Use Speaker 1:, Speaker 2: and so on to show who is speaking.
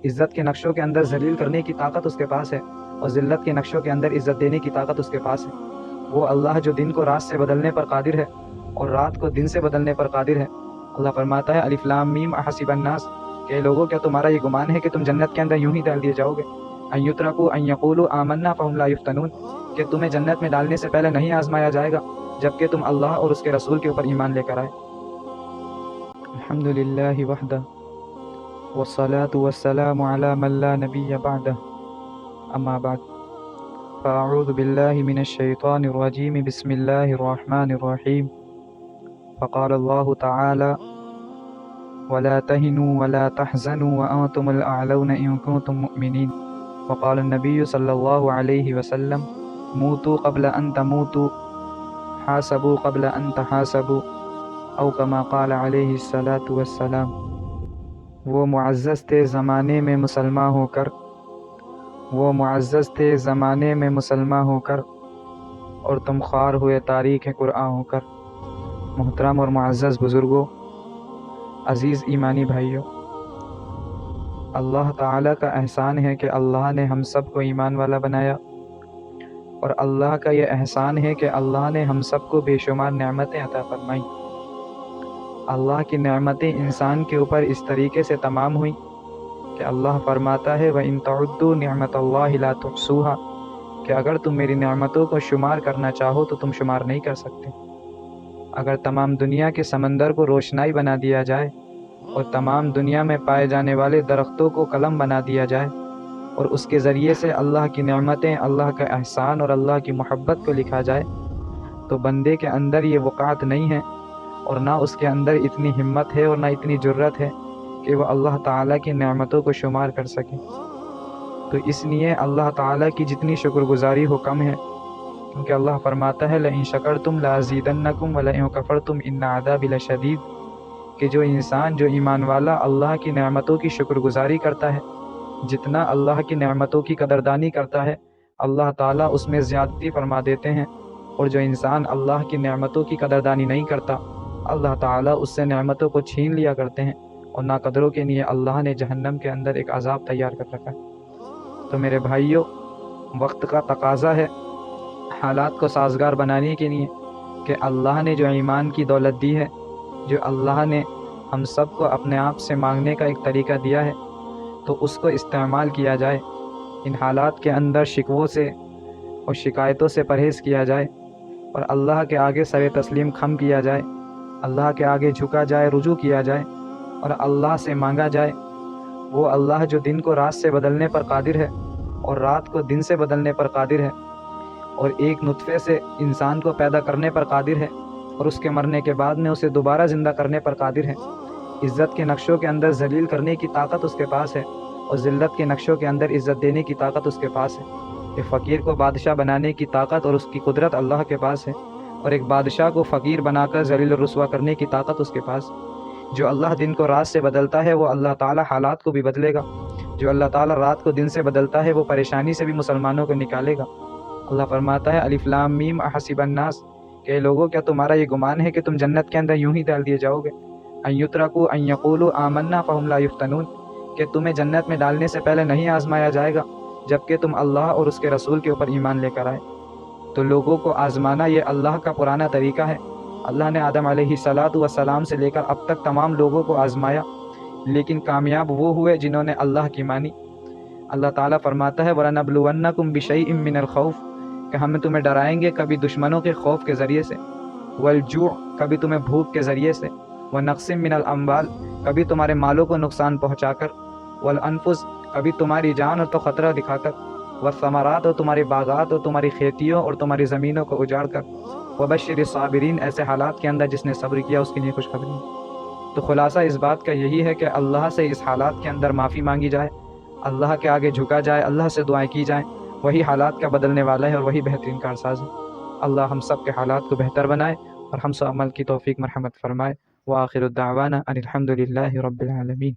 Speaker 1: عزت کے نقشوں کے اندر ذلیل کرنے کی طاقت اس کے پاس ہے، اور ذلت کے نقشوں کے اندر عزت دینے کی طاقت اس کے پاس ہے۔ وہ اللہ جو دن کو رات سے بدلنے پر قادر ہے اور رات کو دن سے بدلنے پر قادر ہے۔ اللہ فرماتا ہے الف لام میم احسب الناس، کہ لوگوں کیا تمہارا یہ گمان ہے کہ تم جنت کے اندر یوں ہی ڈال دیے جاؤ گے؟ ان یترکوا ان یقولوا آمنا فہم لا یفتنون، کہ تمہیں جنت میں ڈالنے سے پہلے نہیں آزمایا جائے گا جبکہ تم اللہ اور اس کے رسول کے اوپر ایمان لے کر آئے۔ الحمد للہ وحدہ والصلاة والسلام على من لا نبی بعدہ، اما بعد فاعوذ باللہ من الشیطان الرجیم، بسم اللہ الرحمن الرحیم۔ فقال اللہ تعالی ولا تهنوا ولا تحزنوا وأنتم الأعلون إن كنتم مؤمنين، وقال النبي صلى الله عليه وسلم موتوا قبل أن تموتوا حاسبوا قبل أن تحاسبوا، او كما قال علیہ الصلاۃ والسلام۔ وہ معزز تھے زمانے میں مسلمان ہو کر، وہ معزز تھے زمانے میں مسلمان ہو کر، اور تم خوار ہوئے تاریخ قرآن ہو کر۔ محترم اور معزز بزرگوں، عزیز ایمانی بھائیوں، اللہ تعالیٰ کا احسان ہے کہ اللہ نے ہم سب کو ایمان والا بنایا، اور اللہ کا یہ احسان ہے کہ اللہ نے ہم سب کو بے شمار نعمتیں عطا فرمائیں۔ اللہ کی نعمتیں انسان کے اوپر اس طریقے سے تمام ہوئیں کہ اللہ فرماتا ہے وَإِن تَعُدُّوا نِعْمَتَ اللَّهِ لَا تُحْصُوهَا، کہ اگر تم میری نعمتوں کو شمار کرنا چاہو تو تم شمار نہیں کر سکتے۔ اگر تمام دنیا کے سمندر کو روشنائی بنا دیا جائے اور تمام دنیا میں پائے جانے والے درختوں کو قلم بنا دیا جائے اور اس کے ذریعے سے اللہ کی نعمتیں، اللہ کا احسان اور اللہ کی محبت کو لکھا جائے، تو بندے کے اندر یہ وقعت نہیں ہے، اور نہ اس کے اندر اتنی ہمت ہے اور نہ اتنی جرت ہے کہ وہ اللہ تعالیٰ کی نعمتوں کو شمار کر سکے۔ تو اس لیے اللہ تعالیٰ کی جتنی شکر گزاری ہو کم ہے، کیونکہ اللہ فرماتا ہے لَإِن شَكَرْتُمْ لَأَزِيدَنَّكُمْ وَلَئِن كَفَرْتُمْ إِنَّ عَذَابِي لَشَدِيدٌ، کہ جو انسان، جو ایمان والا اللہ کی نعمتوں کی شکر گزاری کرتا ہے، جتنا اللہ کی نعمتوں کی قدردانی کرتا ہے، اللہ تعالیٰ اس میں زیادتی فرما دیتے ہیں، اور جو انسان اللہ کی نعمتوں کی قدردانی نہیں کرتا، اللہ تعالیٰ اس سے نعمتوں کو چھین لیا کرتے ہیں، اور ناقدروں کے لیے اللہ نے جہنم کے اندر ایک عذاب تیار کر رکھا ہے۔ تو میرے بھائیوں، وقت کا تقاضا ہے حالات کو سازگار بنانے کے لیے کہ اللہ نے جو ایمان کی دولت دی ہے، جو اللہ نے ہم سب کو اپنے آپ سے مانگنے کا ایک طریقہ دیا ہے، تو اس کو استعمال کیا جائے۔ ان حالات کے اندر شکووں سے اور شکایتوں سے پرہیز کیا جائے، اور اللہ کے آگے سر تسلیم خم کیا جائے، اللہ کے آگے جھکا جائے، رجوع کیا جائے، اور اللہ سے مانگا جائے۔ وہ اللہ جو دن کو رات سے بدلنے پر قادر ہے اور رات کو دن سے بدلنے پر قادر ہے، اور ایک نطفے سے انسان کو پیدا کرنے پر قادر ہے، اور اس کے مرنے کے بعد میں اسے دوبارہ زندہ کرنے پر قادر ہے۔ عزت کے نقشوں کے اندر ذلیل کرنے کی طاقت اس کے پاس ہے، اور ذلت کے نقشوں کے اندر عزت دینے کی طاقت اس کے پاس ہے۔ کہ فقیر کو بادشاہ بنانے کی طاقت اور اس کی قدرت اللہ کے پاس ہے، اور ایک بادشاہ کو فقیر بنا کر ذلیل و رسوا کرنے کی طاقت اس کے پاس۔ جو اللہ دن کو رات سے بدلتا ہے وہ اللہ تعالیٰ حالات کو بھی بدلے گا۔ جو اللہ تعالیٰ رات کو دن سے بدلتا ہے وہ پریشانی سے بھی مسلمانوں کو نکالے گا۔ اللہ فرماتا ہے الف لام میم احسب الناس، کہ لوگوں کیا تمہارا یہ گمان ہے کہ تم جنت کے اندر یوں ہی ڈال دیے جاؤ گے؟ ان یترکوا ان یقولوا آمنا فہم لا یفتنون، کہ تمہیں جنت میں ڈالنے سے پہلے نہیں آزمایا جائے گا جبکہ تم اللہ اور اس کے رسول کے اوپر ایمان لے کر آئے۔ تو لوگوں کو آزمانا یہ اللہ کا پرانا طریقہ ہے۔ اللہ نے آدم علیہ السلام سے لے کر اب تک تمام لوگوں کو آزمایا، لیکن کامیاب وہ ہوئے جنہوں نے اللہ کی مانی۔ اللہ تعالیٰ فرماتا ہے وَلَنَبْلُوَنَّكُمْ بِشَيْءٍ مِّنَ الْخَوْفِ، کہ ہم تمہیں ڈرائیں گے کبھی دشمنوں کے خوف کے ذریعے سے، وَالْجُوعِ، کبھی تمہیں بھوک کے ذریعے سے، وَنَقْصٍ مِّنَ الْأَمْوَالِ، کبھی تمہارے مالوں کو نقصان پہنچا کر، وَالْأَنفُسِ، کبھی تمہاری جان اور تو خطرہ دکھا کر، والثمرات، اور تمہاری باغات اور تمہاری کھیتیوں اور تمہاری زمینوں کو اجاڑ کر، وبشر الصابرین، ایسے حالات کے اندر جس نے صبر کیا اس کے لیے خوشخبری ہے۔ تو خلاصہ اس بات کا یہی ہے کہ اللہ سے اس حالات کے اندر معافی مانگی جائے، اللہ کے آگے جھکا جائے، اللہ سے دعائیں کی جائیں، وہی حالات کا بدلنے والا ہے اور وہی بہترین کارساز ہے۔ اللہ ہم سب کے حالات کو بہتر بنائے اور ہم سب عمل کی توفیق مرحمت فرمائے۔ وآخر الدعوانا ان الحمد للہ رب العالمین۔